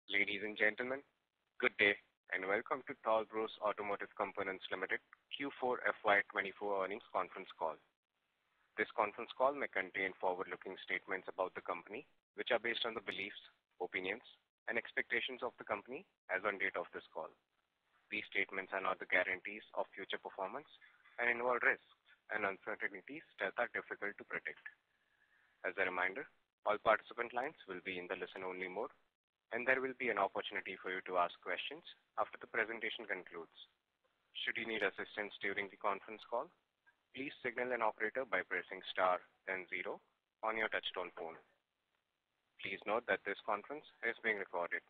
Ladies and gentlemen, good day and welcome to Talbros Automotive Components Limited Q4 FY2024 earnings conference call. This conference call may contain forward-looking statements about the company, which are based on the beliefs, opinions, and expectations of the company as on date of this call. These statements are not the guarantees of future performance and involve risks and uncertainties that are difficult to predict. As a reminder, all participant lines will be in the listen-only mode, and there will be an opportunity for you to ask questions after the presentation concludes. Should you need assistance during the conference call, please signal an operator by pressing star then 0 on your touchtone phone. Please note that this conference is being recorded.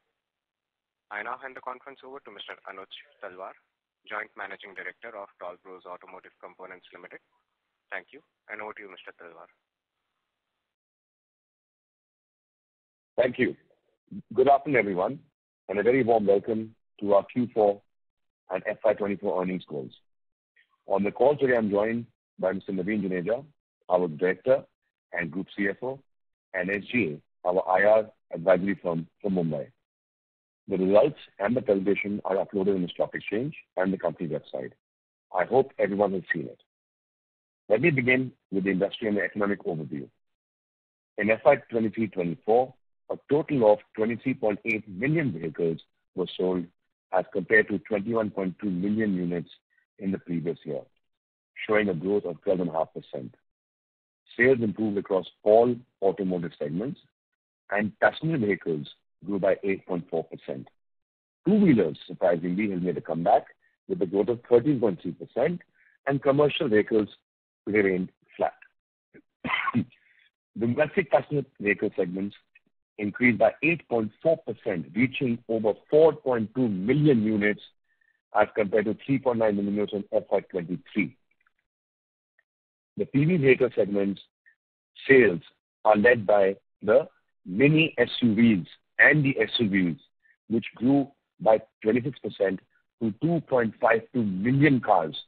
I now hand the conference over to Mr. Anuj Talwar, Joint Managing Director of Talbros Automotive Components Limited. Thank you, and over to you, Mr. Talwar. Thank you. Good afternoon, everyone, and a very warm welcome to our Q4 and FY24 earnings calls. On the call today, I'm joined by Mr. Naveen Juneja, our Director and Group CFO, and SGA, our IR advisory firm from Mumbai. The results and the presentation are uploaded in the stock exchange and the company website. I hope everyone has seen it. Let me begin with the industry and the economic overview. In FY2023-24, a total of 23.8 million vehicles were sold as compared to 21.2 million units in the previous year, showing a growth of 12.5%. Sales improved across all automotive segments, and passenger vehicles grew by 8.4%. Two-wheelers, surprisingly, has made a comeback with a growth of 13.3%, and commercial vehicles remained flat. Domestic passenger vehicle segments increased by 8.4%, reaching over 4.2 million units as compared to 3.9 million units in FY23. The PV vehicle segment's sales are led by the mini SUVs and the SUVs, which grew by 26% to 2.52 million cars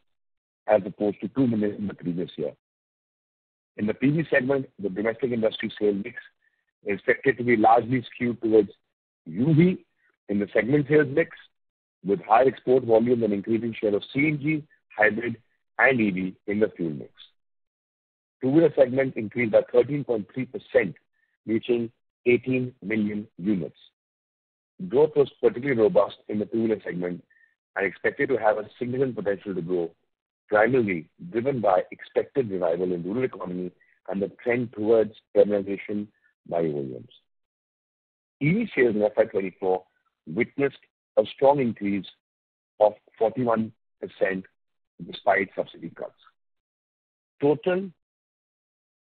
as opposed to 2 million in the previous year. In the PV segment, the domestic industry sales mix is expected to be largely skewed towards UV in the segment sales mix, with higher export volume and increasing share of CNG, hybrid, and EV in the fuel mix. Two-wheeler segment increased by 13.3%, reaching 18 million units. Growth was particularly robust in the two-wheeler segment and expected to have a significant potential to grow, primarily driven by expected revival in rural economy and the trend towards urbanization by OEMs. EV sales in FY24 witnessed a strong increase of 41% despite subsidy cuts. Total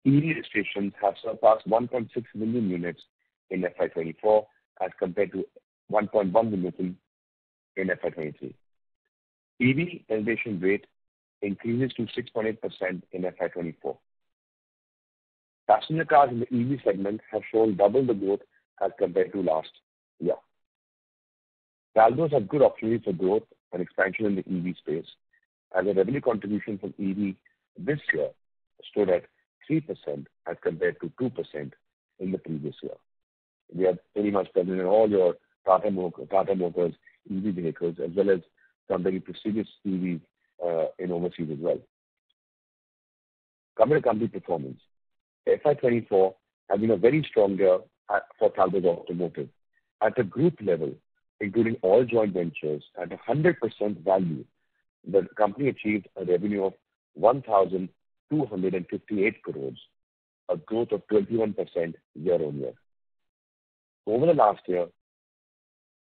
EV registrations have surpassed 1.6 million units in FY24 as compared to 1.1 million in FY23. EV penetration rate increases to 6.8% in FY24. Passenger cars in the EV segment have shown double the growth as compared to last year. Talbros have good opportunities for growth and expansion in the EV space, as the revenue contribution from EV this year stood at 3% as compared to 2% in the previous year. We are pretty much present in all your Tata Motors EV vehicles, as well as some very prestigious EVs in overseas as well. Coming to company performance, FY24 has been a very strong year for Talbros Automotive. At a group level, including all joint ventures, at 100% value, the company achieved a revenue of 1,258 crores, a growth of 21% year-on-year. Over the last year,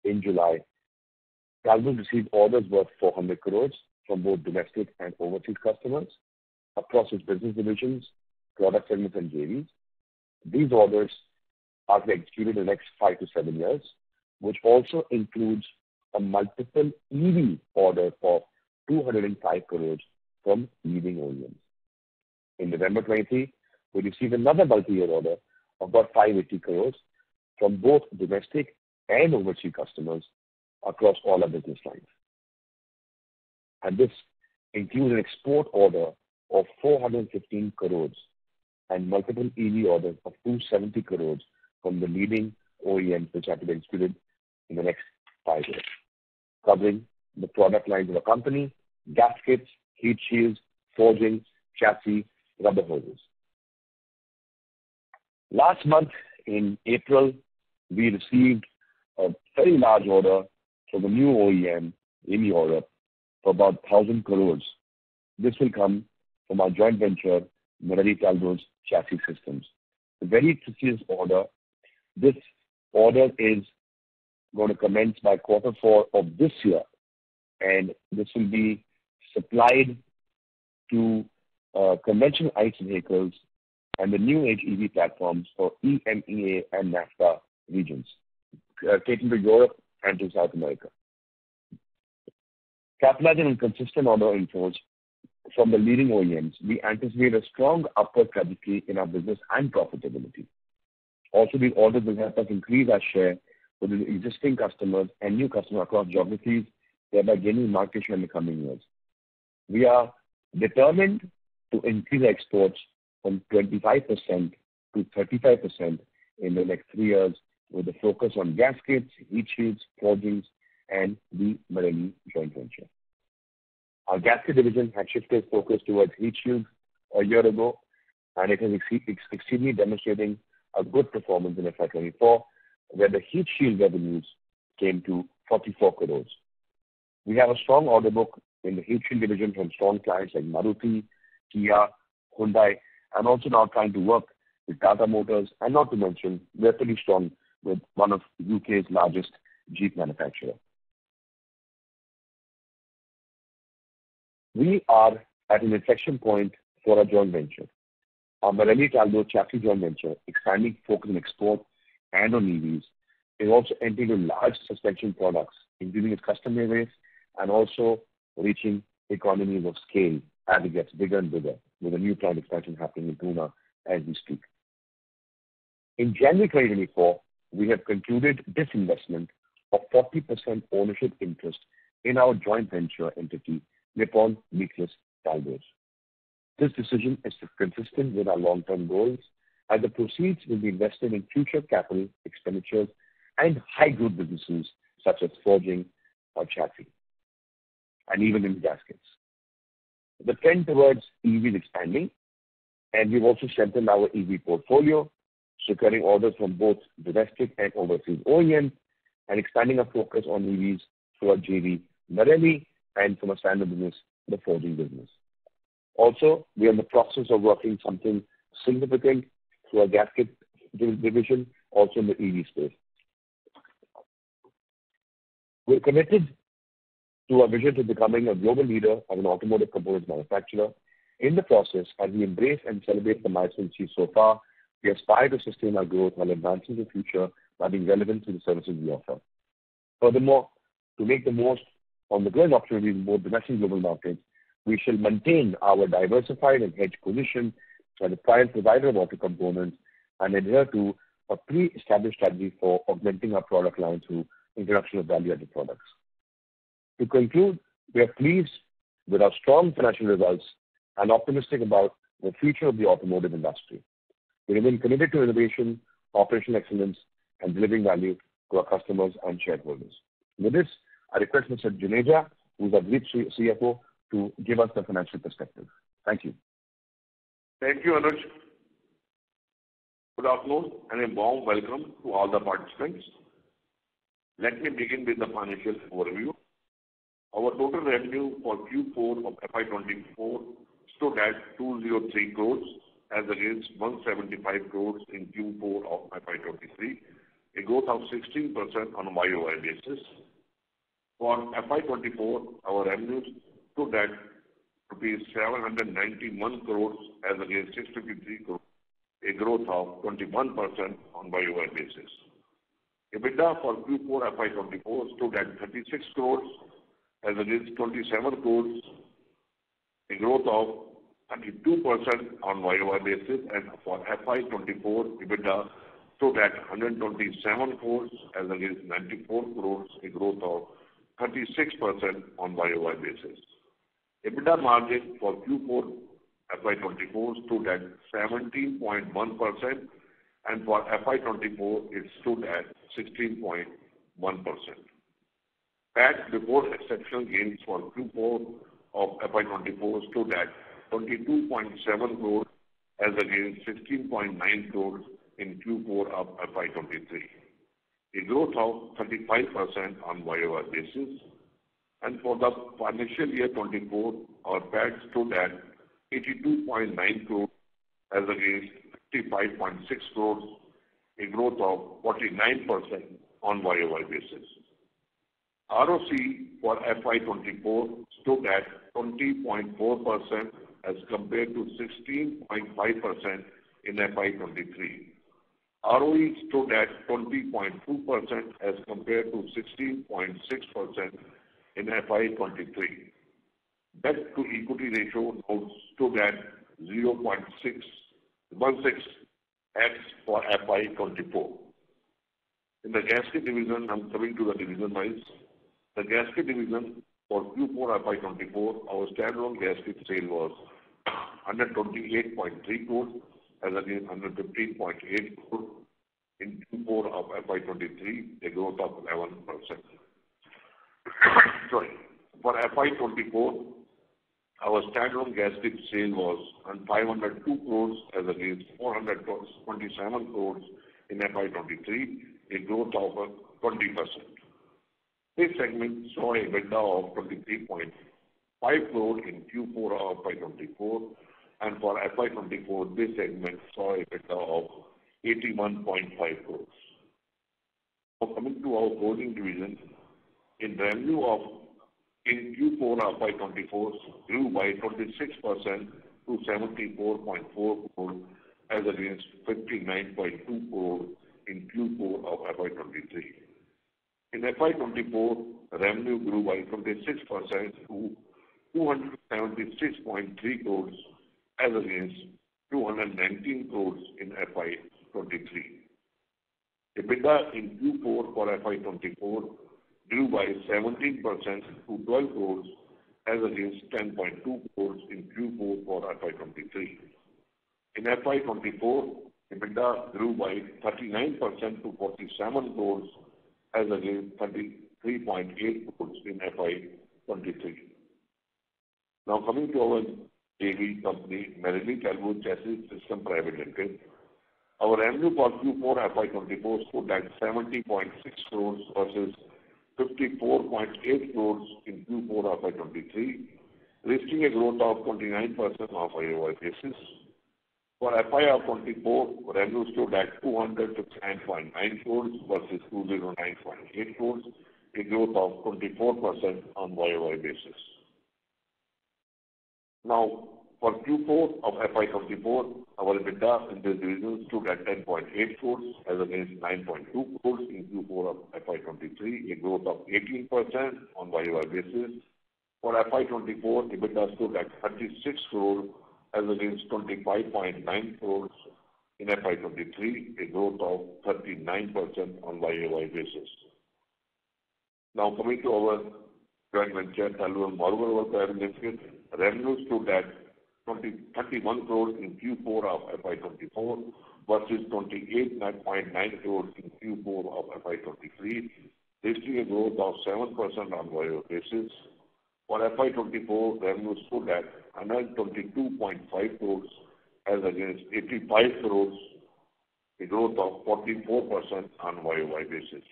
in July, Talbros received orders worth 400 crores from both domestic and overseas customers across its business divisions, product segments, and JVs. These orders are to be executed in the next 5 to 7 years, which also includes a multiple EV order for 205 crores from leading OEMs. In November 23, we received another multi-year order of about 580 crores from both domestic and overseas customers across all our business lines. And this includes an export order of 415 crores and multiple EV orders of 270 crores from the leading OEMs, which have to be executed in the next 5 years, covering the product lines of the company: gaskets, heat shields, forging, chassis, rubber hoses. Last month in April, we received a very large order from a new OEM in Europe for about 1,000 crores. This will come from our joint venture, Talbros Chassis Systems. A very prestigious order. This order is going to commence by Q4 of this year, and this will be supplied to conventional ICE vehicles and the new age EV platforms for EMEA and NAFTA regions, taken to Europe and to South America. Capitalizing on consistent order inflows from the leading OEMs, we anticipate a strong upward trajectory in our business and profitability. Also, these orders will help us increase our share with the existing customers and new customers across geographies, thereby gaining market share in the coming years. We are determined to increase exports from 25% to 35% in the next 3 years, with a focus on gaskets, heat shields, forgings, and the Marelli joint venture. Our gasket division had shifted focus towards heat shields a year ago, and it is exceedingly demonstrating a good performance in FY24, where the heat shield revenues came to 44 crores. We have a strong order book in the heat shield division from strong clients like Maruti, Kia, Hyundai, and also now trying to work with Tata Motors, and not to mention, we're pretty strong with one of UK's largest Jeep manufacturer. We are at an inflection point for our joint venture. Our Marelli Talbot Chassis joint venture, expanding focus on export and on EVs, is also entering into large suspension products, increasing its customer base and also reaching economies of scale as it gets bigger and bigger, with a new plant expansion happening in Pune as we speak. In January 2024, we have concluded disinvestment of 40% ownership interest in our joint venture entity, Nippon Meatless Talbos. This decision is consistent with our long-term goals, as the proceeds will be invested in future capital expenditures and high-growth businesses such as forging or chassis, and even in gaskets. The trend towards EV is expanding, and we've also strengthened our EV portfolio, securing orders from both domestic and overseas OEMs, and expanding our focus on EVs through our JV Marelli, and from a standard business, the forging business. Also, we are in the process of working something significant through our gasket division, also in the EV space. We're committed to our vision to becoming a global leader as an automotive components manufacturer. In the process, as we embrace and celebrate the milestones achieved so far, we aspire to sustain our growth while advancing the future by being relevant to the services we offer. Furthermore, to make the most on the growing opportunities in both domestic and global markets, we shall maintain our diversified and hedged position as a prime provider of auto components and adhere to a pre-established strategy for augmenting our product line through introduction of value-added products. To conclude, we are pleased with our strong financial results and optimistic about the future of the automotive industry. We remain committed to innovation, operational excellence, and delivering value to our customers and shareholders. With this, I request Mr. Juneja, who is our Group CFO, to give us the financial perspective. Thank you. Thank you, Anuj. Good afternoon and a warm welcome to all the participants. Let me begin with the financial overview. Our total revenue for Q4 of FY24 stood at 203 crores as against 175 crores in Q4 of FY23, a growth of 16% on a YOY basis. For FY24, our revenues stood at rupees 791 crores as against 653 crores, a growth of 21% on YOY basis. EBITDA for Q4 FY24 stood at 36 crores as against 27 crores, a growth of 32% on YOY basis, and for FY24, EBITDA stood at 127 crores as against 94 crores, a growth of 36% on YOY basis. EBITDA margin for Q4 FY24 stood at 17.1%, and for FY24 it stood at 16.2%. PAT before exceptional gains for Q4 of FY24 stood at 22.7 crores as against 16.9 crores in Q4 of FY23, a growth of 35% on YOY basis. And for the financial year 24, our PAT stood at 82.9 crores as against 55.6 crores, a growth of 49% on YOY basis. ROC for FY24 stood at 20.4% as compared to 16.5% in FY23. ROE stood at 20.2% as compared to 16.6% in FY23. Debt to equity ratio now stood at 0.616x for FY24. In the gasket division, I'm coming to the division wise. The gasket division for Q4 FY24, our standalone gasket sale was 128.3 crores as against 115.8 crores in Q4 of FY23, a growth of 11%. For FY24, our standalone gasket sale was 502 crores as against 427 crores in FY23, a growth of 20%. This segment saw a EBITDA of 23.5 crores in Q4 of FY24, and for FY24, this segment saw a EBITDA of 81.5 crores. Now coming to our clothing division, in Q4 of FY24 grew by 26% to 74.4 crores as against 59.2 crores in Q4 of FY23. In FY24, revenue grew by 26% to 276.3 crores as against 219 crores in FY23. EBITDA in Q4 for FY24 grew by 17% to 12 crores as against 10.2 crores in Q4 for FY23. In FY24, EBITDA grew by 39% to 47 crores as against 33.8 crores in FY23. Now coming to our JV company, Talbros Automotive System Private Limited, our revenue for Q4 FY24 stood at 70.6 crores versus 54.8 crores in Q4 of FY23, registering a growth of 29% on a YOY basis. For FY of 24, revenue stood at 259.9 crores versus 209.8 crores, a growth of 24% on YOY basis. Now, for Q4 of FY24, our EBITDA in this division stood at 10.8 crores as against 9.2 crores in Q4 of FY23, a growth of 18% on YOY basis. For FY24, EBITDA stood at 36 crores as against 25.9 crores in FY23, a growth of 39% on YOY basis. Now coming to our joint venture, Talbros Automotive, revenue stood at 31 crores in Q4 of FY24 versus 28.9 crores in Q4 of FY23, registering a growth of 7% on YOY basis. For FY24, revenue stood at 122.5 crores as against 85 crores, a growth of 44% on YOY basis.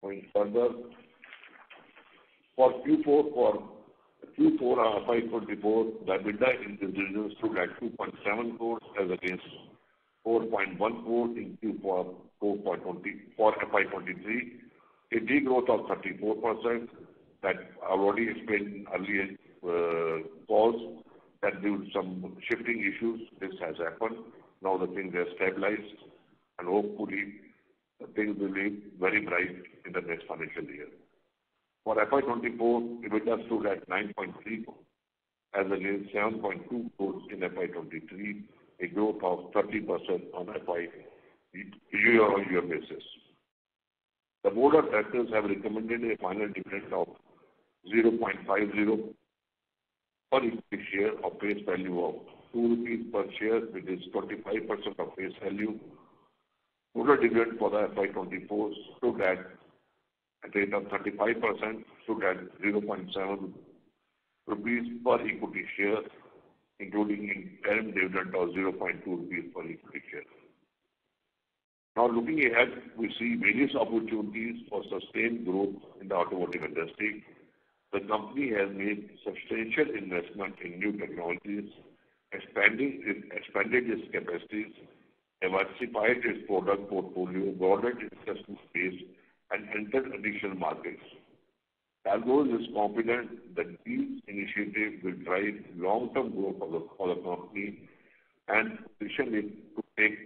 Going further, for Q4 FY24, the EBITDA in this division stood at 2.7 crores as against 4.1 crores in Q4 for FY23, a degrowth of 34%. That I already explained in earlier calls that due to some shifting issues, this has happened. Now the things are stabilized, and hopefully things will be very bright in the next financial year. For FY24, EBITDA stood at 9.3 crores as against 7.2 crores in FY23, a growth of 30% on year-on-year basis. The Board of Directors have recommended a final dividend of 0.50 per equity share of face value of 2 rupees per share, which is 25% of face value. Total dividend for the FY24 stood at a rate of 35%, stood at 0.7 rupees per equity share, including interim dividend of 0.2 rupees per equity share. Now looking ahead, we see various opportunities for sustained growth in the automotive industry. The company has made substantial investment in new technologies, expanded its capacities, diversified its product portfolio, broadened its customer base, and entered additional markets. Talbros is confident that these initiatives will drive long-term growth for the company and position it to take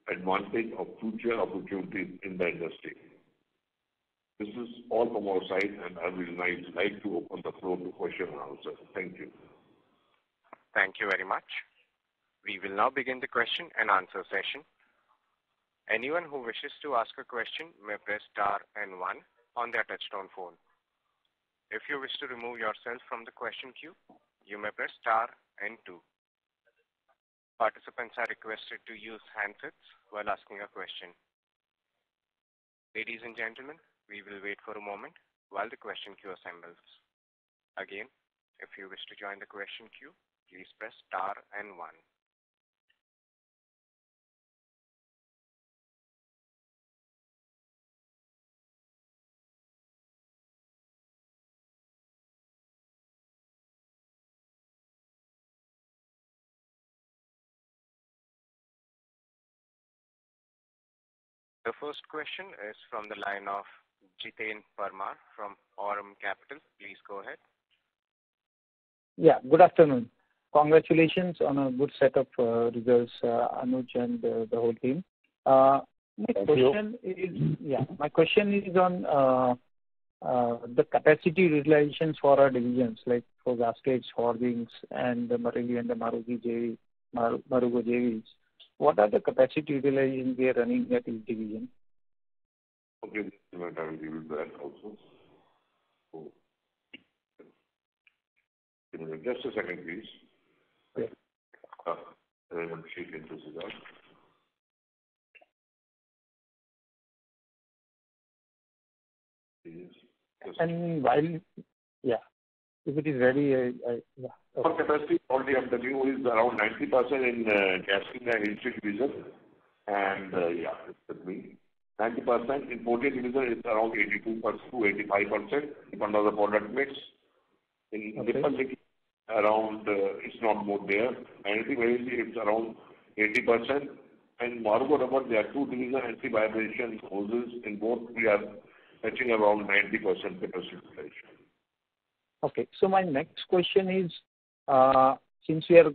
advantage of future opportunities in the industry. This is all from our side, and I will now like to open the floor to question and answer. Thank you. Thank you very much. We will now begin the question and answer session. Anyone who wishes to ask a question may press star and 1 on their touchtone phone. If you wish to remove yourself from the question queue, you may press star and 2. Participants are requested to use handsets while asking a question. Ladies and gentlemen, we will wait for a moment while the question queue assembles. Again, if you wish to join the question queue, please press star and 1. The first question is from the line of Jiten Parmar from Aurum Capital. Please go ahead. Yeah, good afternoon. Congratulations on a good set of results, Anuj and the whole team. My question is on the capacity utilizations for our divisions, like for gaskets, forgings, and the Marelli and the Marugo JVs. What are the capacity utilization we are running at each division? Okay, I will give you that also. So, just a second, please. Okay. I'm shaking this out. And while, if it is ready, Okay. Our capacity already of the new is around 90% in casting and heat treat division, and it's with me. 90% in forging division is around 82% to 85%, depending on the product mix. In nipple around it's not more there. Anything it's around 80%. And Marugo rubber, there are two divisions, anti-vibration hoses. In both we are touching around 90% capacity utilization. Okay. So my next question is, since we are,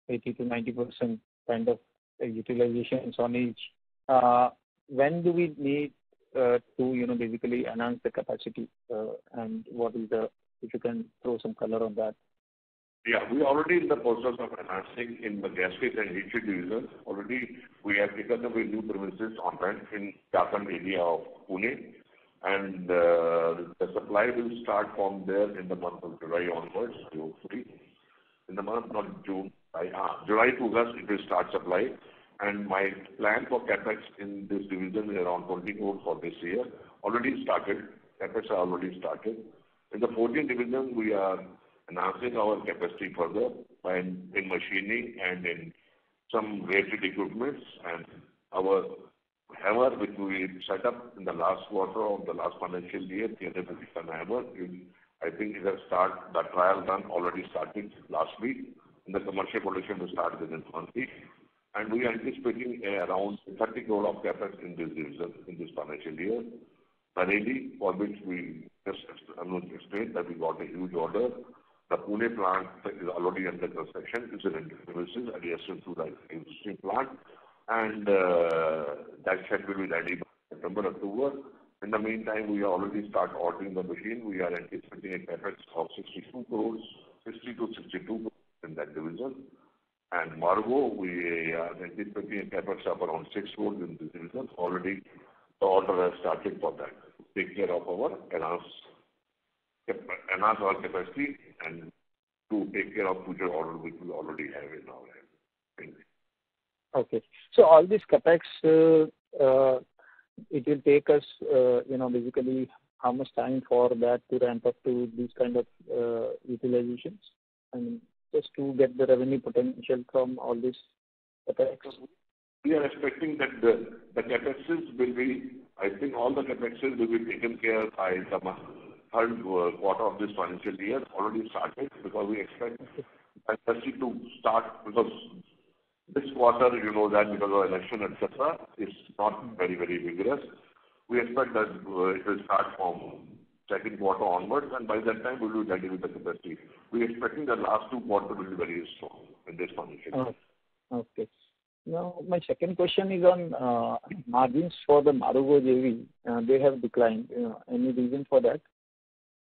80 to 90% kind of utilizations on each, when do we need to, basically enhance the capacity, and what is if you can throw some color on that? Yeah, we are already in the process of enhancing in the gasket and heat treat division. Already we have taken up a new premises on rent in Jharkhand area of Pune. And the supply will start from there in the month of July onwards, hopefully. In the month of June, July to August, it will start supply. And my plan for CapEx in this division is around 20 crore for this year. Already started. CapEx are already started. In the forging division, we are enhancing our capacity further in machining and in some related equipments. And our hammer, which we set up in the last quarter of the last financial year, 350-ton hammer, I think it has started, the trial run already started last week. And the commercial production will start within 1 week. And we are anticipating around 30 crore of CapEx in this division in this financial year. Marelli, for which we just explained that we got a huge order. The Pune plant is already under construction. It's in premises adjacent to the existing plant. And that shed will be ready by September, October. In the meantime, we already start ordering the machine. We are anticipating a CapEx of 62 crores, 60 to 62 crores in that division. And Marugo, we are anticipating a CapEx of around 6 crores in this division. Already the order has started for that. Take care of our enhance our capacity and to take care of future order which we already have in our hand. Thank you. Okay. So all this CapEx, it will take us, basically how much time for that to ramp up to these kind of utilizations? I mean, just to get the revenue potential from all this CapEx. We are expecting that the CapExes will be, I think all the CapExes will be taken care by the third quarter of this financial year. Already started, because we expect industry to start, because this quarter, you know that because of election, etc., is not very, very vigorous. We expect that it will start from second quarter onwards, and by that time we will be ready with the capacity. We are expecting the last 2 quarters will be very strong in this financial year. Okay. Now, my second question is on margins for the Marugo JV. They have declined. Any reason for that?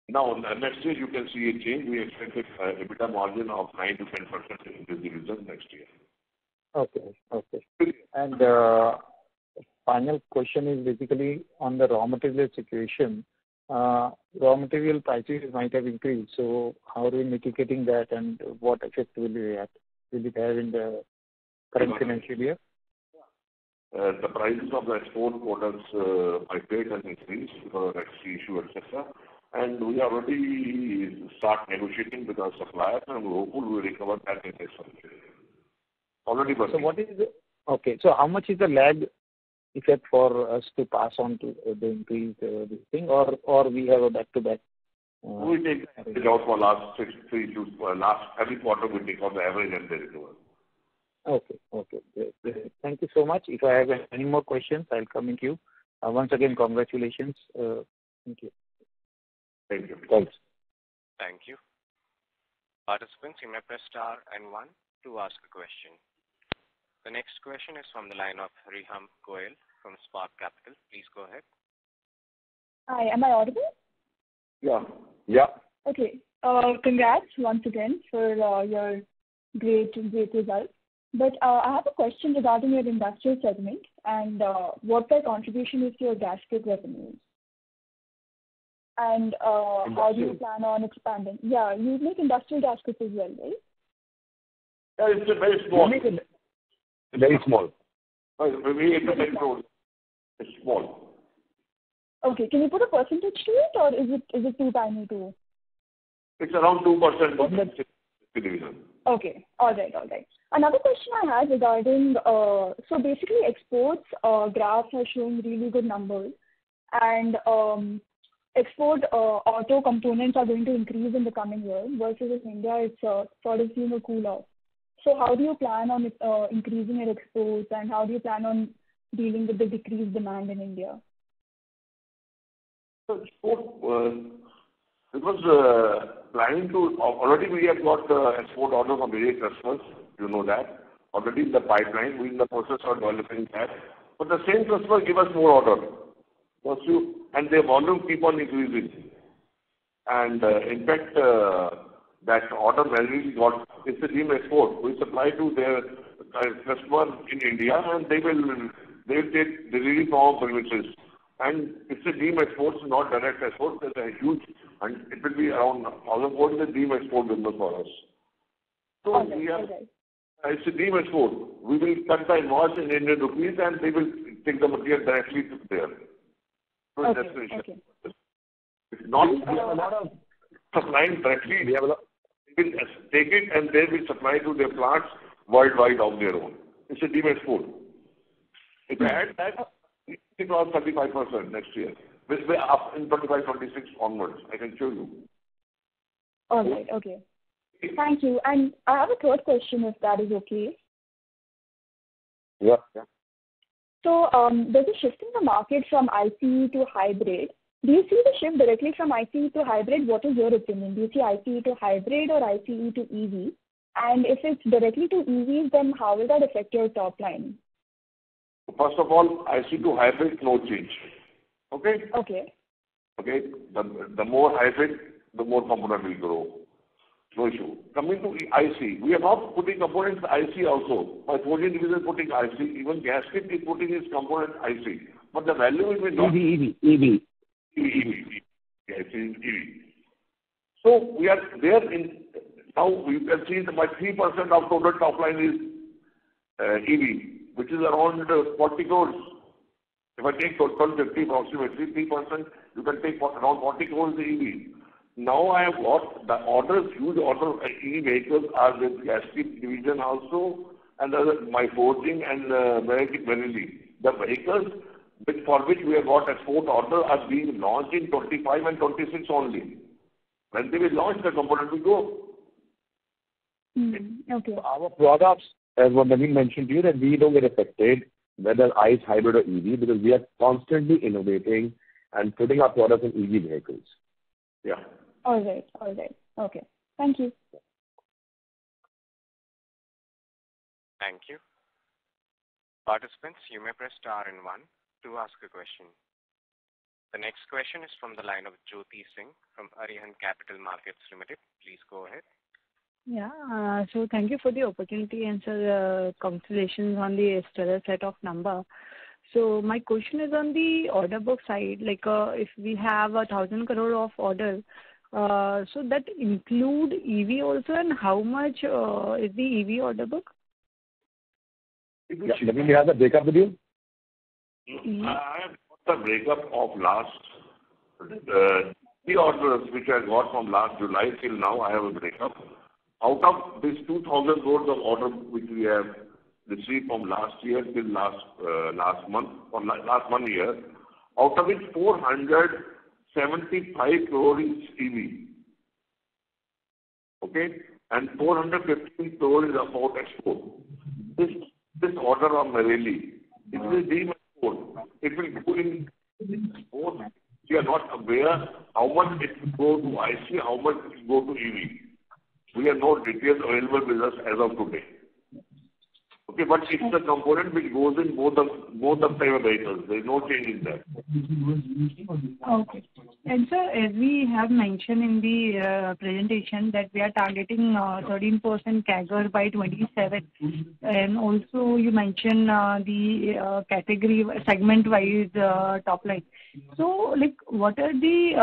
Now, next year you can see a change. We expect a EBITDA margin of 9 to 10% in this division next year. Okay. And final question is basically on the raw material situation. Raw material prices might have increased. So how are we mitigating that, and what effect will it have in the current financial year? The prices of the export products by trade has increased because of Red Sea issue, etc. And we already start negotiating with our suppliers, and we hopefully will recover that in next financial year. Already working. So what is so how much is the lag effect for us to pass on to the increased this thing, or we have a back-to-back? We take it out for last every quarter we take out the average and they recover. Okay. Great. Thank you so much. If I have any more questions, I'll come in queue. Once again, congratulations. Thank you. Thank you. Thanks. Thank you. Participants, you may press star and 1 to ask a question. The next question is from the line of Riham Goel from Spark Capital. Please go ahead. Hi, am I audible? Yeah. Okay. Congrats once again for your great results. But I have a question regarding your industrial segment and what their contribution is to your gasket revenues. And how do you plan on expanding? Yeah, you make industrial gaskets as well, right? It's very small. Very small. It's small. Okay, can you put a percentage to it, or is it too tiny to? It's around 2% of the division. Okay, all right. Another question I had regarding, so basically exports graph has shown really good numbers, and export auto components are going to increase in the coming year, versus in India it's sort of seeing a cool off. So how do you plan on increasing your exports, and how do you plan on dealing with the decreased demand in India? So because planning to, already we have got export orders from various customers, you know that. Already in the pipeline, we are in the process of developing that. But the same customer give us more order. And their volume keep on increasing. And in fact, that order value we got is the deemed export. We supply to their customer in India, and they will take delivery from our premises. And it's a deemed export, not direct export. There's a huge, and it will be around 1,000 crores is a deemed export business for us. So it's a deemed export. We will cut the invoice in Indian rupees, and they will take the material directly to there. So that's the issue. It's not a lot of supplying directly. They will take it, and they will supply to their plants worldwide on their own. It's a deemed export. If I add that, it was 35% next year. This way up in 25-26 onwards. I can show you. All right. Okay. Thank you. And I have a third question, if that is okay. Yeah. So there's a shift in the market from ICE to hybrid. Do you see the shift directly from ICE to hybrid? What is your opinion? Do you see ICE to hybrid or ICE to EV? And if it's directly to EVs, then how will that affect your top line? First of all, ICE to hybrid, no change. Okay? Okay. The more hybrid, the more component will grow. No issue. Coming to IC, we are not putting components IC also. My forging division is putting IC. Even gasket is putting its component IC. But the value will be not. EV. Yes, EV. So we are there in, now you can see that my 3% of total top line is EV, which is around 40 crores. If I take total 50 approximately 3%, you can take around 40 crores EV. Now I have got the orders, huge order EV vehicles are with Gastric division also, and my forging and Verily. The vehicles for which we have got export order are being launched in 25 and 26 only. When they will launch, the component will go. Okay. Our products, as what Naveen mentioned to you, that we don't get affected whether ICE, hybrid or EV, because we are constantly innovating and putting our products in EV vehicles. Yeah. All right. Okay. Thank you. Thank you. Participants, you may press star and 1 to ask a question. The next question is from the line of Jyoti Singh from Arihant Capital Markets Limited. Please go ahead. Yeah, so thank you for the opportunity and sir, congratulations on the stellar set of number. So my question is on the order book side, like if we have 1,000 crore of order, so that include EV also, and how much is the EV order book? Yeah, Naveen, you have the breakup with you? I have got the breakup of last three orders which I got from last July till now. I have a breakup. Out of this 2,000 crores of order which we have received from last year till last month, or last 1 year, out of it 475 crore is EV. Okay? And 415 crore is about export. This order of Marelli, it will be my own. It will go in both. We are not aware how much it will go to IC, how much it will go to EV. We have no details available with us as of today. Okay, but it's the component which goes in both the type of vehicles. There is no change in that. Okay. And sir, as we have mentioned in the presentation that we are targeting 13% CAGR by 27, and also you mentioned the category segment-wise top line. So, like, what are the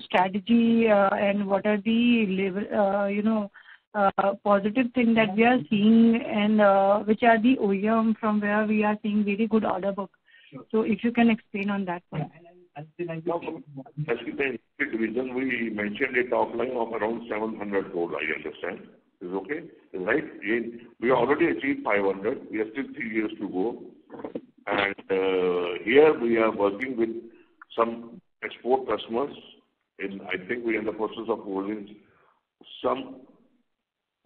strategy and what are the positive thing that we are seeing, and which are the OEM from where we are seeing very good order book? So if you can explain on that one. As in the division, we mentioned a top line of around 700 crore, I understand. Is okay? Is right? We already achieved 500. We have still 3 years to go. And here we are working with some export customers. I think we are in the process of holding some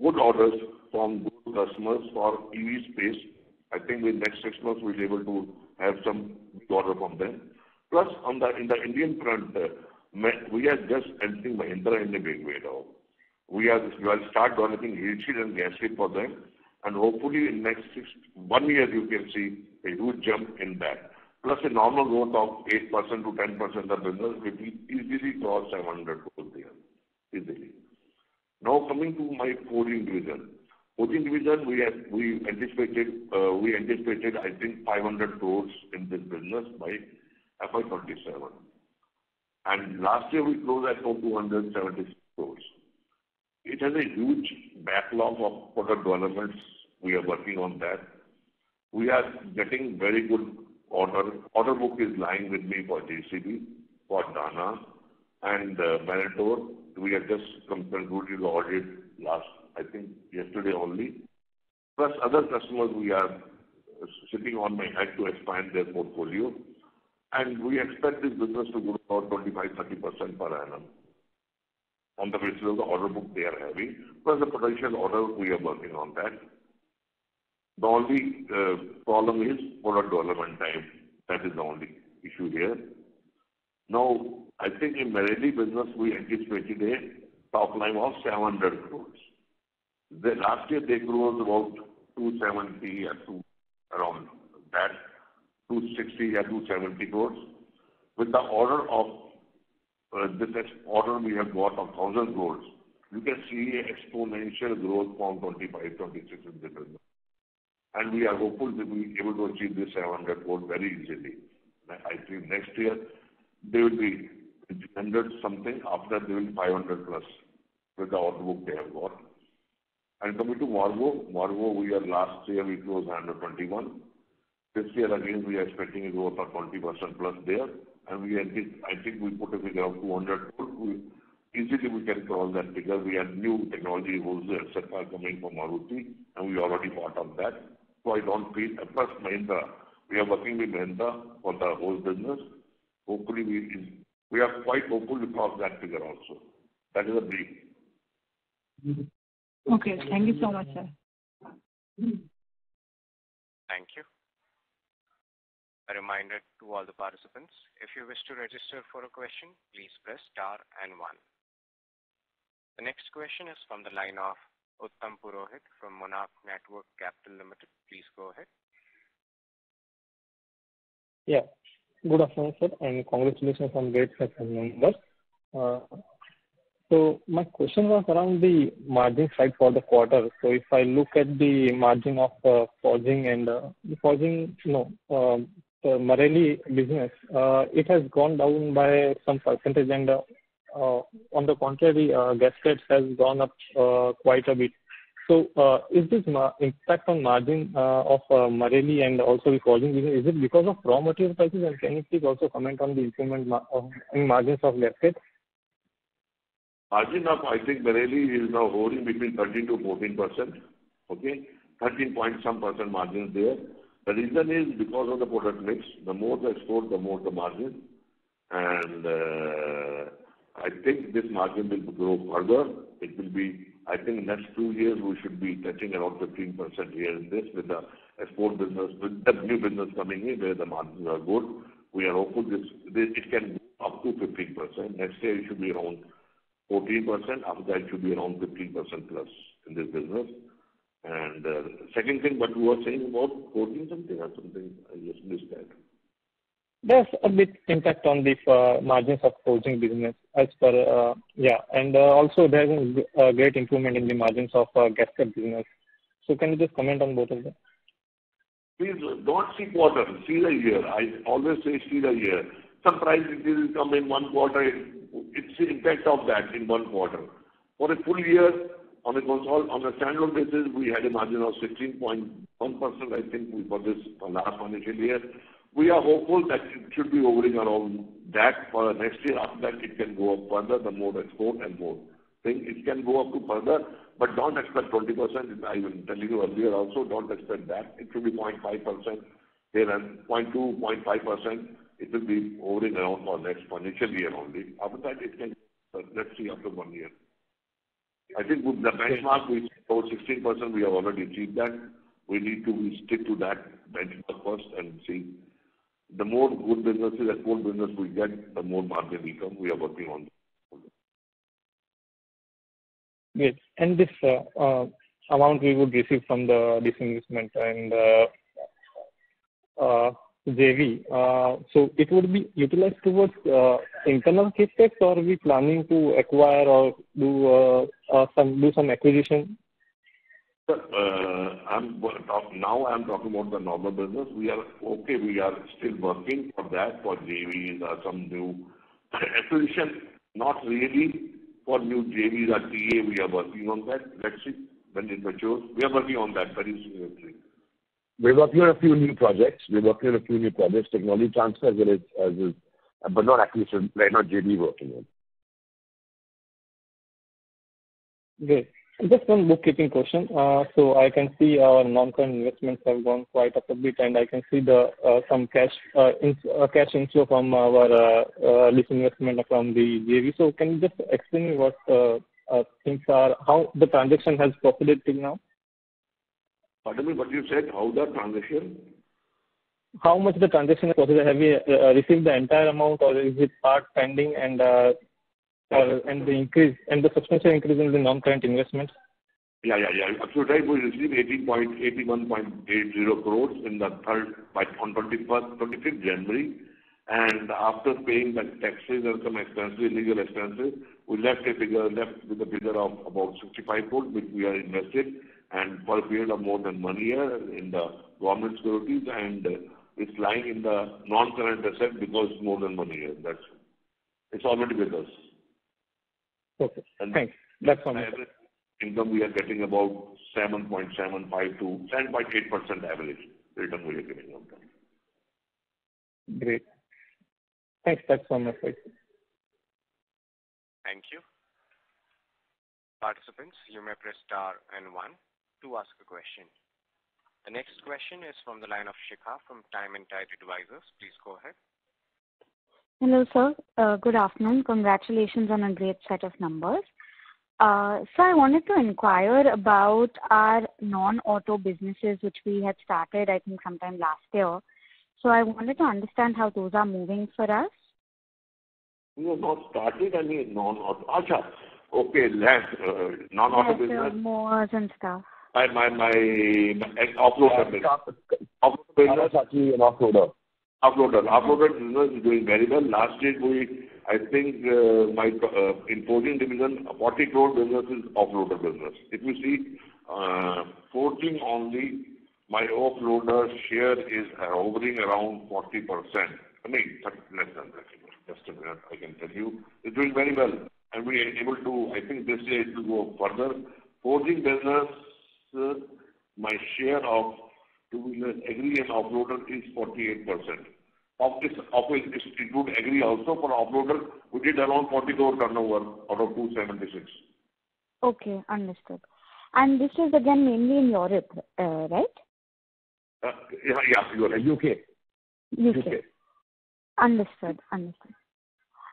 good orders from good customers for EV space. I think in the next 6 months we'll be able to have some good order from them. Plus, in the Indian front, we are just entering Mahindra in a big way now. We will start developing heat shield and gasket for them, and hopefully in next 1 year you can see a huge jump in that. Plus a normal growth of 8% to 10% of business will be easily cross 700 crores there. Easily. Now coming to my forging division. Forging division, we anticipated I think 500 crores in this business by FY27. And last year we closed at 276 crores. It has a huge backlog of product developments. We are working on that. We are getting very good order. Order book is lying with me for JCB, for Dana, and Meritor. We have just concluded the audit I think yesterday only. Plus other customers we are sitting on my head to expand their portfolio. And we expect this business to grow about 25-30% per annum on the basis of the order book they are having. Plus the potential order, we are working on that. The only problem is product development time. That is the only issue here. Now, I think in Marelli business, we anticipated a top line of 700 crores. Last year, they closed about 270 around that, 260 or 270 crores. With the order of this order we have got of 1,000 crores, you can see exponential growth from 25, 26 in the business. And we are hopeful that we will be able to achieve this 700 crores very easily. I think next year, they will be 100 something, after they will be 500 plus with the order book they have got. And coming to Morvo, last year we closed 121. This year again we are expecting a growth of 20% plus there, and I think we put a figure of 200 crore. Easily we can cross that figure. We have new technology rules, etc. coming from Maruti, and we already part of that. So I don't feel, plus Mahindra, we are working with Mahindra for the whole business. Hopefully we are quite hopeful to cross that figure also. That is a brief. Okay, thank you so much, sir. Thank you. A reminder to all the participants, if you wish to register for a question, please press star and 1. The next question is from the line of Uttam Purohit from Monarch Network Capital Limited. Please go ahead. Yeah. Good afternoon, sir, and congratulations on great set of numbers. So my question was around the margin side for the quarter. So if I look at the margin of forging and the Marelli business, it has gone down by some percentage, and on the contrary, gaskets has gone up quite a bit. So is this impact on margin of Marelli and also the forging business, is it because of raw material prices? And can you please also comment on the improvement in margins of gaskets? Margin of, I think Marelli is now holding between 13 to 14%. Okay, 13 point some percent margin there. The reason is because of the product mix. The more the export, the more the margin. And I think this margin will grow further. It will be, I think next 2 years we should be touching around 15% here in this with the export business, with the new business coming in where the margins are good. We are hopeful it can go up to 15%. Next year it should be around 14%. After that it should be around 15% plus in this business. And second thing, what you were saying about forging something or something, I just missed that. There's a bit impact on the margins of forging business as per, and also there's a great improvement in the margins of gasket business. So can you just comment on both of them? Please don't see quarter, see the year. I always say see the year. Some price increases come in one quarter, it's the impact of that in one quarter. For a full year, on a standalone basis, we had a margin of 16.1%, I think, for this last financial year. We are hopeful that it should be hovering around that for the next year. After that, it can go up further, the more export and more thing. It can go up to further, but don't expect 20%. I was telling you earlier also, don't expect that. It should be 0.5% here and 0.2, 0.5%. It will be hovering around for next financial year only. After that, it can, let's see after 1 year. I think with the benchmark, we about 16%, we have already achieved that. We need to stick to that benchmark first and see. The more good businesses, export business we get, the more margin we come. We are working on that. Yes. And this amount we would receive from the disinvestment and JV, so it would be utilized towards internal capex, or are we planning to acquire or do some acquisition? I'm talking about the normal business. We are okay. We are still working for that, for JVs or some new acquisition. Not really for new JVs or TA. We are working on that. Let's see when it matures. We are working on that very seriously. We're working on a few new projects. Technology transfer but not acquisition. We're not JV working on. Great. Just one bookkeeping question. So I can see our non-current investments have gone quite up a bit, and I can see some cash inflow from our disinvestment from the JV. So can you just explain what things are, how the transaction has proceeded till now? Pardon me, what you said? How the transaction? How much the transaction has proceeded? Have we received the entire amount, or is it part pending, and the increase and the substantial increase in the non-current investments? Yeah. Absolutely right. We received 81.80 crores in the on 25th January. And after paying the taxes and some expenses, legal expenses, we left with a figure of about 65 crores, which we are invested, and for a period of more than 1 year in the government securities, and it's lying in the non-current asset because more than 1 year. It's already with us. Okay. Thanks. That's all. income we are getting about 7.75 to 10.8% average return we are getting on that. Great. Thanks. That's from my side. Thank you. Participants, you may press star and one to ask a question. The next question is from the line of Shikha from Time and Tide Advisors. Please go ahead. Hello, sir. Good afternoon. Congratulations on a great set of numbers. So I wanted to inquire about our non-auto businesses, which we had started, I think, sometime last year. So I wanted to understand how those are moving for us. We have not started any non-auto. Okay, non-auto business. Mowers and stuff. My offloader business. Offloader business. Actually, an offloader. Offloader business is doing very well. Last year, I think my importing division, 40 crore business is offloader business. If you see, forging only, my offloader share is hovering around 40%. I mean, less than that. Just a minute, I can tell you. It's doing very well. And we are able to, I think this year it will go further. Forging business, my share of two-wheeler agri and offloader is 48%. Of this, it include agri also. For offloader, we did around 40 crore turnover out of 276. Okay, understood. And this is again mainly in Europe, right? Yeah, you are right. UK. Understood.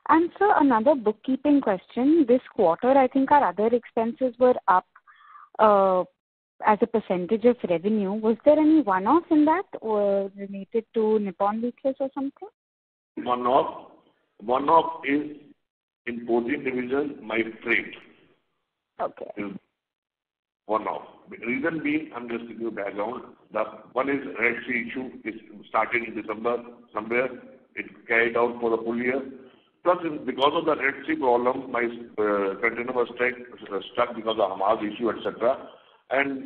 And so another bookkeeping question. This quarter, I think our other expenses were up as a percentage of revenue. Was there any one-off in that or related to Nippon Litres or something? One-off is in forging division, my freight. Okay. One-off. The reason being, I'm just giving you background. The one is Red Sea issue. It started in December somewhere. It carried out for the full year. Plus, because of the Red Sea problem, my container was stuck because of Hamas issue, etc. And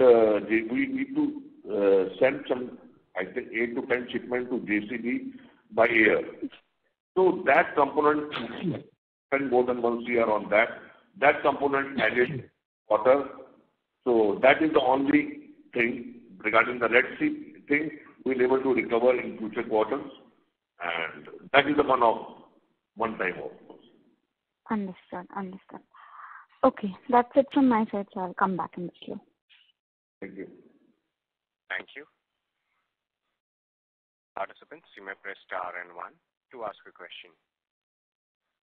we need to send some, I think, 8 to 10 shipments to JCB by air. So that component, spend more than 1 year on that. That component added water. So that is the only thing regarding the Red Sea thing we'll be able to recover in future quarters. And that is the one time off. Understood. Okay, that's it from my side, so I'll come back in the queue. Thank you. Thank you. Participants, you may press star and one to ask a question.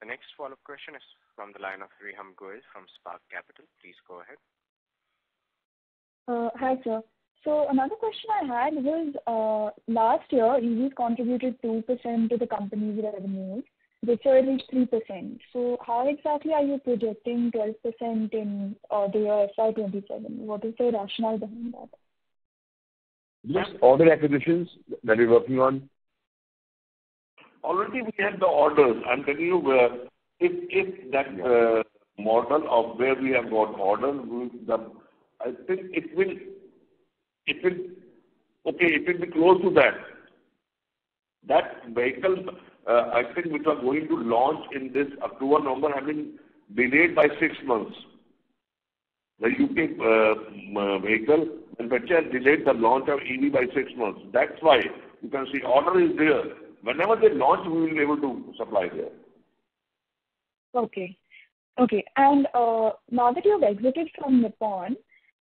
The next follow-up question is from the line of Riham Goel from Spark Capital. Please go ahead. Hi, sir. So another question I had was last year, EVs contributed 2% to the company's revenues. This year it reached 3%. So how exactly are you projecting 12% in the year FY27? What is the rationale behind that? Just order acquisitions that we're working on. Already we have the orders. I'm telling you, if that model of where we have got orders, I think it will be close to that. That vehicle, I think, which are going to launch in this October, November, have been delayed by 6 months. The UK vehicle manufacturer delayed the launch of EV by 6 months. That's why you can see order is there. Whenever they launch, we will be able to supply there. Okay. And now that you have exited from Nippon,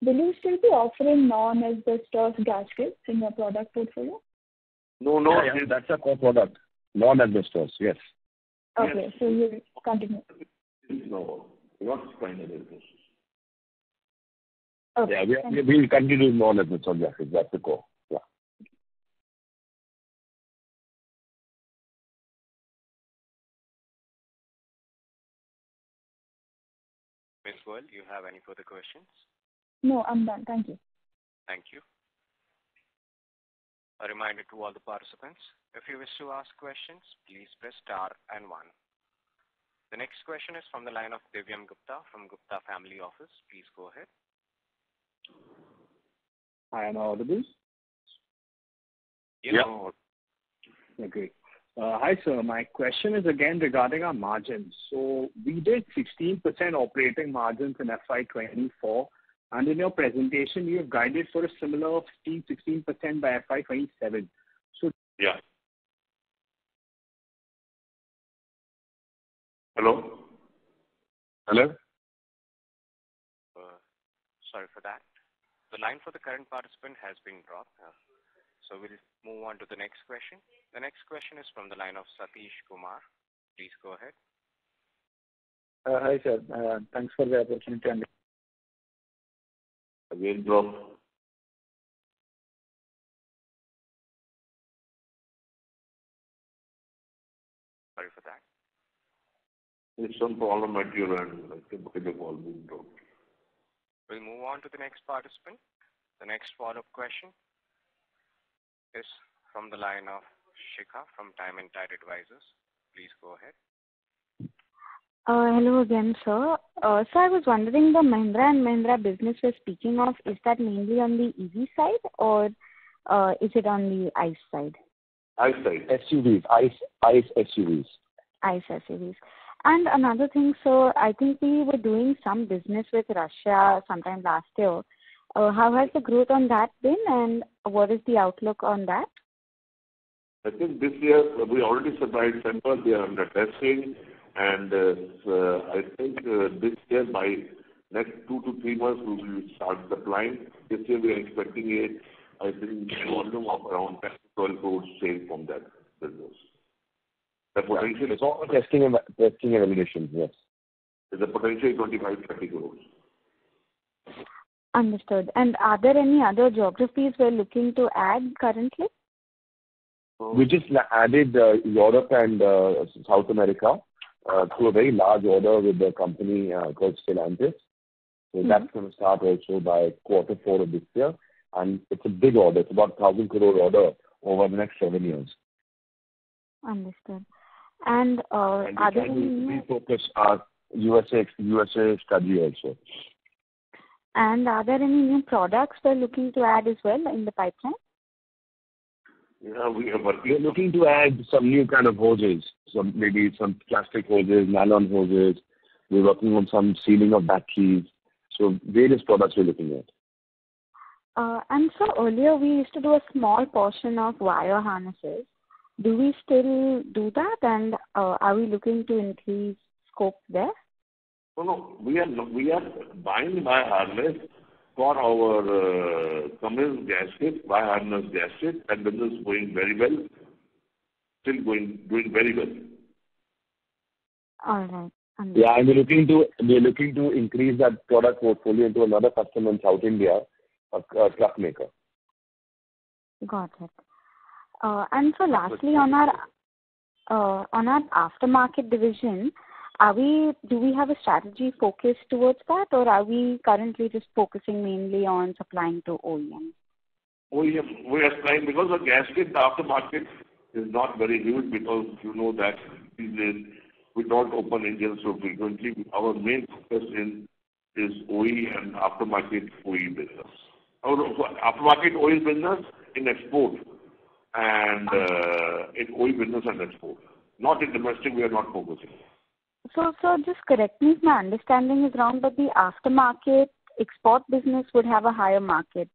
will you still be offering non-asbestos gaskets in your product portfolio? No. Yeah, that's a core product. Non-asbestos, yes. Okay, yes. So you continue. No, not final asbestos. Okay. Yeah, we'll continue non-asbestos gaskets. That's the core. Yeah. Ms. Goel, you have any further questions? No, I'm done. Thank you. Thank you. A reminder to all the participants, if you wish to ask questions, please press star and one. The next question is from the line of Divyam Gupta from Gupta Family Office. Please go ahead. Hi, am I audible? Yeah. Okay. Hi, sir. My question is again regarding our margins. So we did 16% operating margins in FY24, and in your presentation, you have guided for a similar 16% by FY27. So Yeah. Hello? Hello? Sorry for that. The line for the current participant has been dropped. So we'll move on to the next question. The next question is from the line of Satish Kumar. Please go ahead. Hi, sir. Thanks for the opportunity. And Again, drop. Sorry for that. There's some problem at your end. I think the call will drop. We'll move on to the next participant. The next follow-up question is from the line of Shikha from Time and Tide Advisors. Please go ahead. Hello again, sir. So I was wondering, the Mahindra and Mahindra business we're speaking of, is that mainly on the EV side or is it on the ICE side? ICE side. SUVs, ICE SUVs. ICE SUVs. And another thing, sir, I think we were doing some business with Russia sometime last year. How has the growth on that been, and what is the outlook on that? I think this year we already supplied samples. They are under testing, and I think this year by next 2 to 3 months we will start supplying. This year we are expecting I think volume of around 10 to 12 crores sales from that business. The potential It's all testing and validation, yes. The potential is 25-30 crores. Understood. And are there any other geographies we're looking to add currently? We just added Europe and South America to a very large order with the company called Stellantis. So that's going to start also by Q4 of this year. And it's a big order. It's about 1,000 crore order over the next 7 years. Understood. And are there any... We focus our USA study also. And are there any new products we're looking to add as well in the pipeline? Yeah, we are We're looking to add some new kind of hoses, maybe some plastic hoses, nylon hoses. We're working on some sealing of batteries. So various products we're looking at. And so earlier we used to do a small portion of wire harnesses. Do we still do that, and are we looking to increase scope there? No. We are buying wire harness for our Cummins gasket, wire harness gasket. That business is going very well. Still doing very well. All right. Understood. Yeah, and we're looking to increase that product portfolio into another customer in South India, a truck maker. Got it. And so lastly, on our aftermarket division, do we have a strategy focused towards that, or are we currently just focusing mainly on supplying to OEM? We are supplying because the gasket, the aftermarket is not very huge because you know that we don't open engines so frequently. Our main focus is OE and aftermarket OE business. Our aftermarket OE business in export and in OE business and export. Not in domestic, we are not focusing. So just correct me if my understanding is wrong, but the aftermarket export business would have a higher margin,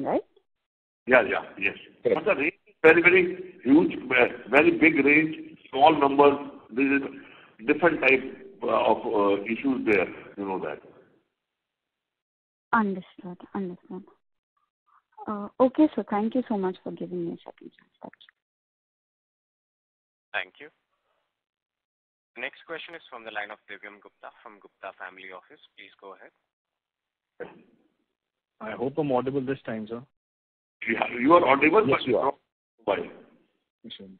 right? Yes. Correct. But the range is very, very huge, very big range, small numbers. This is different type of issues there, you know that. Understood. Okay, so thank you so much for giving me a second chance. Thank you. Next question is from the line of Divyam Gupta from Gupta Family Office. Please go ahead. I hope I'm audible this time, sir. You are audible, yes, but you are. Why?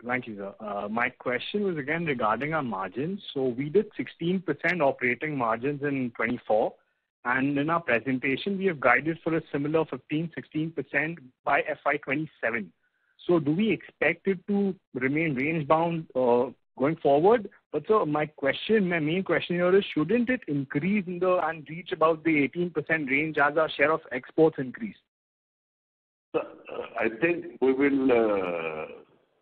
Thank you, sir. My question was again regarding our margins. So we did 16% operating margins in 24, and in our presentation we have guided for a similar 15-16% by FY27. So do we expect it to remain range bound going forward? But sir, my main question here is, shouldn't it increase and reach about the 18% range as our share of exports increase? I think we will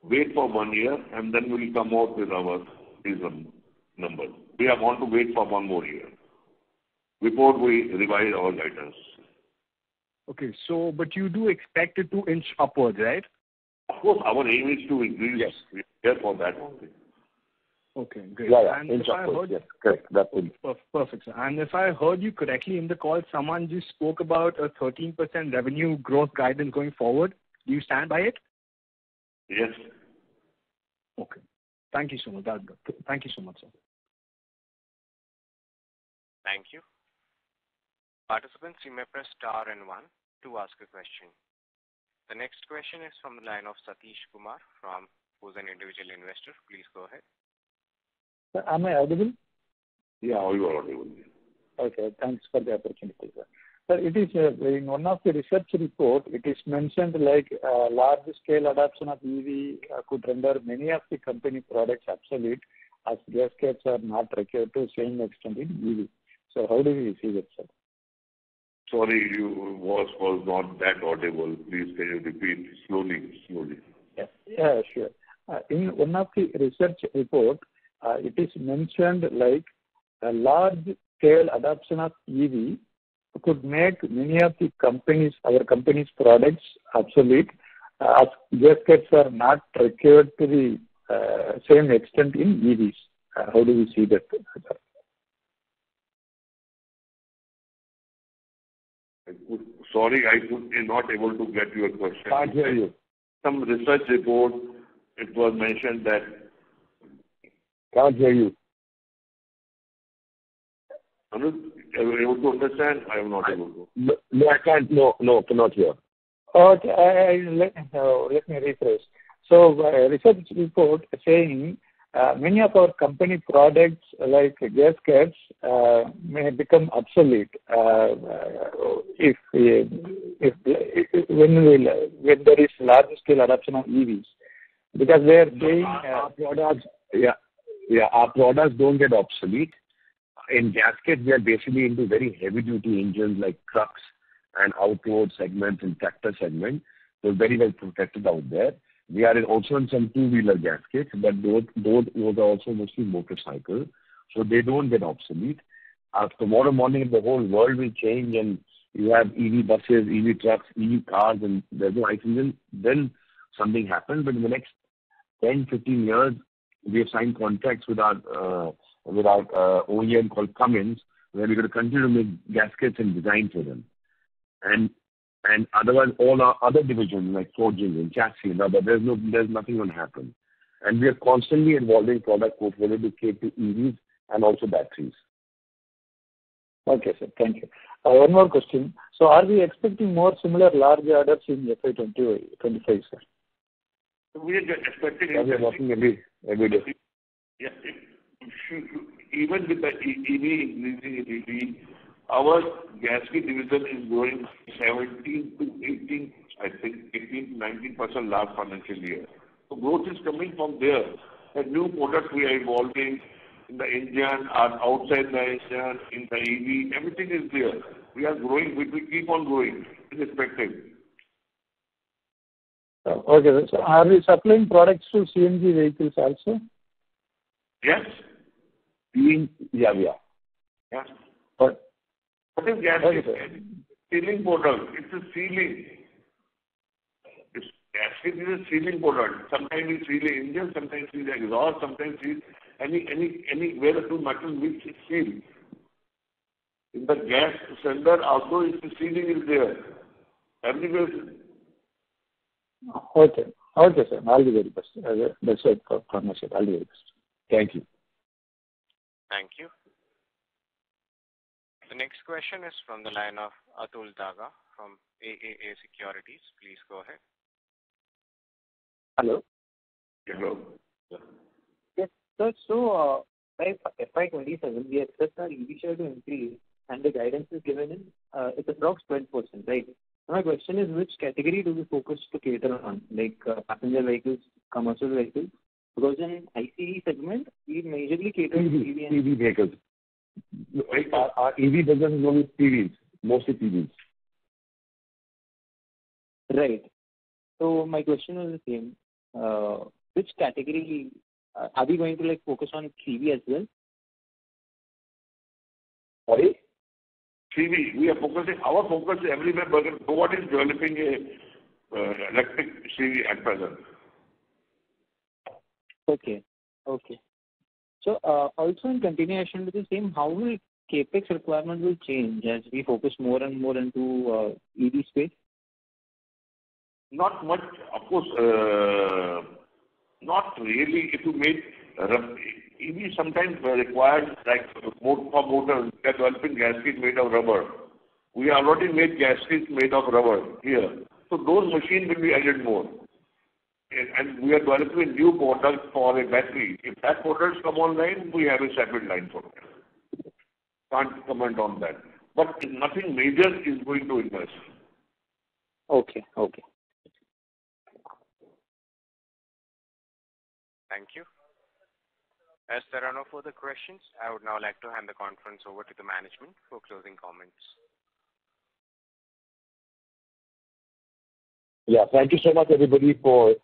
wait for 1 year, and then we'll come out with our numbers. We are going to wait for 1 more year before we revise our guidance. Okay, so but you do expect it to inch upwards, right? Of course, our aim is to increase. Yes. We are here for that only. Okay, great. Yeah, And inch if I upwards, heard, yes, correct. That would. perfect, sir. And if I heard you correctly in the call, someone just spoke about a 13% revenue growth guidance going forward. Do you stand by it? Yes. Okay. Thank you so much. Thank you so much, sir. Thank you. Participants, you may press star and 1 to ask a question. The next question is from the line of Satish Kumar who's an individual investor. Please go ahead. Sir, am I audible? Yeah, you are audible. Okay, thanks for the opportunity, sir. Sir, it is in one of the research report, it is mentioned like large-scale adoption of EV could render many of the company products obsolete as gaskets are not required to same extent in EV. So how do we see that, sir? Sorry, your voice was not that audible. Please can you repeat slowly? Yeah, sure. In one of the research report, it is mentioned like a large-scale adoption of EV could make many of the our company's products obsolete as gaskets are not required to the same extent in EVs. How do we see that? Sorry, I was not able to get your question. Can't hear you. Some research report, it was mentioned that. Can't hear you. Anuj, are you able to understand? I am not able to. No, I can't. No, cannot hear. Okay, let me rephrase. So, research report saying many of our company products like gaskets may become obsolete if when there is large scale adoption of EVs, because they are saying our products. Our products don't get obsolete. In gaskets, we are basically into very heavy-duty engines like trucks and out-road segments and tractor segment. So very well protected out there. We are also in some two-wheeler gaskets, but those are also mostly motorcycles, so they don't get obsolete. Tomorrow morning, the whole world will change, and you have EV buses, EV trucks, EV cars, and there's no ICE engine. Then something happens. But in the next 10, 15 years, we have signed contracts with our OEM called Cummins, where we're going to continue to make gaskets and design for them. And otherwise, all our other divisions like forging and chassis and other, there's nothing going to happen. And we are constantly evolving product portfolio to cater to EVs and also batteries. Okay, sir. Thank you. One more question. So, are we expecting more similar large orders in FY2025, sir? We are expecting. We are working every day. Yeah. Even with the EV increasing in EV, our gasket division is growing 17 to 18, I think 18 to 19% last financial year. So growth is coming from there. And new products we are evolving in the engine, outside the engine, in the EV, everything is there. We are growing, we keep on growing, irrespective. Okay, so are we supplying products to CNG vehicles also? Yes. Yeah, we are. Yeah. But what is gasket? Sealing product. It's a sealing. Gasket is a sealing product. Sometimes we seal the engine, sometimes we seal the exhaust, sometimes we seal any where the two metals mix is sealed. In the gas cylinder also, the sealing is there. Everywhere. Okay, sir. I'll do very best. That's it for my side. I'll do very best. Thank you. Thank you. The next question is from the line of Atul Daga from AAA Securities. Please go ahead. Hello. Hello. Yes, sir. So, by FY27, we expect our EV share to increase, and the guidance is given in it's approximately 12%, right? My question is, which category do we focus to cater on, like passenger vehicles, commercial vehicles? Because in ICE segment, we majorly cater to EV vehicles. Our EV business is only PVs, mostly PVs. Right. So my question was the same. which category are we going to like focus on CV as well? Sorry? CV, we are focusing, our focus is everywhere, but nobody is developing a electric CV at present. Okay. So also in continuation with the same, how will capex requirement will change as we focus more and more into EV space? Not much, of course. Not really. If you make EV sometimes requires like for motors, we are developing gaskets made of rubber. We already made gaskets made of rubber here. So those machines will be added more. And we are developing new products for a battery. If that products come online, we have a separate line for that. Can't comment on that. But nothing major is going to invest. Okay. Thank you. As there are no further questions, I would now like to hand the conference over to the management for closing comments. Yeah, thank you so much, everybody, for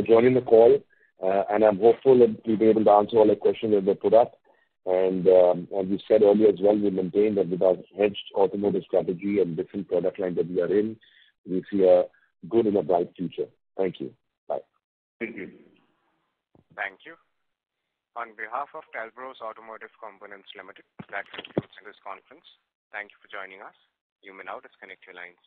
joining the call. And I'm hopeful that we'll be able to answer all the questions that they put up. And as we said earlier as well, we maintain that with our hedged automotive strategy and different product lines that we are in, we see a good and a bright future. Thank you. Bye. Thank you. Thank you. On behalf of Talbros Automotive Components Limited, that concludes this conference. Thank you for joining us. You may now disconnect your lines.